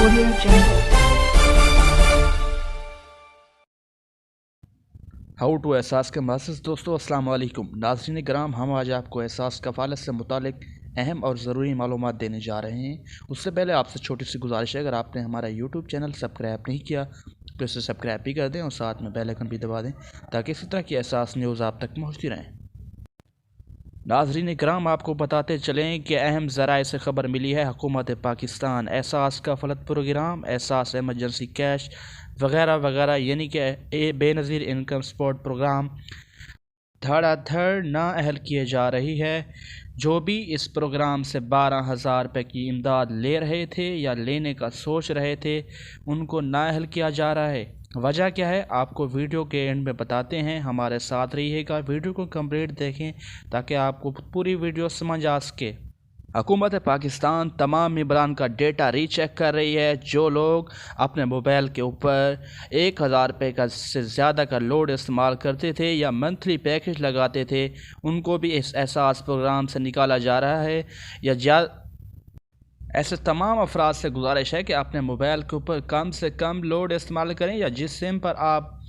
Audio Jungle. How to एहसास के masses दोस्तों अस्सलाम वालेकुम नाज़रीन कराम, हम आज आपको एहसास कफ़ालत से मुतालिक अहम और ज़रूरी मालूमात देने जा रहे हैं। उससे पहले आपसे छोटी सी गुजारिश है, अगर आपने हमारा यूट्यूब चैनल सब्सक्राइब नहीं किया तो इसे सब्सक्राइब भी कर दें और साथ में बेल आइकन भी दबा दें ताकि इसी तरह की एहसास न्यूज़ आप तक पहुँचती रहें। नाज़रीन कराम, आपको बताते चलें कि अहम ज़राए से ख़बर मिली है हुकूमत पाकिस्तान एहसास कफ़ालत प्रोग्राम, एहसास एमरजेंसी कैश वगैरह वगैरह यानी कि बेनज़ीर इनकम सपोर्ट प्रोग्राम धड़ाधड़ नाअहल किए जा रही है। जो भी इस प्रोग्राम से 12,000 रुपये की इमदाद ले रहे थे या लेने का सोच रहे थे, उनको नाअहल किया जा रहा है। वजह क्या है आपको वीडियो के एंड में बताते हैं, हमारे साथ रहिएगा, वीडियो को कंप्लीट देखें ताकि आपको पूरी वीडियो समझ आ सके। हुकूमत पाकिस्तान तमाम मेंबरान का डेटा रीचेक कर रही है। जो लोग अपने मोबाइल के ऊपर 1,000 रुपये का से ज़्यादा का लोड इस्तेमाल करते थे या मंथली पैकेज लगाते थे, उनको भी इस एहसास प्रोग्राम से निकाला जा रहा है। ऐसे तमाम अफराद से गुजारिश है कि अपने मोबाइल के ऊपर कम से कम लोड इस्तेमाल करें या जिस सिम पर आप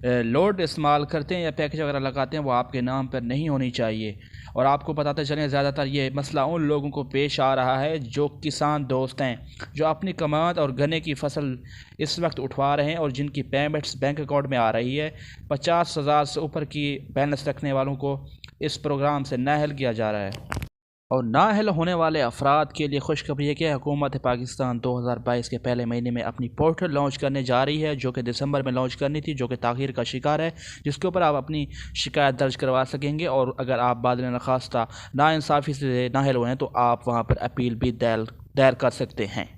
लोड इस्तेमाल करते हैं या पैकेज वगैरह लगाते हैं वो आपके नाम पर नहीं होनी चाहिए। और आपको बताते चलें, ज़्यादातर ये मसला उन लोगों को पेश आ रहा है जो किसान दोस्त हैं, जो अपनी कमाद और गन्ने की फसल इस वक्त उठवा रहे हैं और जिनकी पेमेंट्स बैंक अकाउंट में आ रही है। 50,000 से ऊपर की बैलेंस रखने वालों को इस प्रोग्राम से नाअहल किया जा रहा है। और नाअहल होने वाले अफराद के लिए खुशखबरी है कि हुकूमत पाकिस्तान 2022 के पहले महीने में अपनी पोर्टल लॉन्च करने जा रही है, जो कि दिसंबर में लॉन्च करनी थी, जो कि ताख़ीर का शिकार है, जिसके ऊपर आप अपनी शिकायत दर्ज करवा सकेंगे। और अगर आप बादल नखास्ता नाइंसाफ़ी से नाअहल हुए हैं तो आप वहाँ पर अपील भी दायर कर सकते हैं।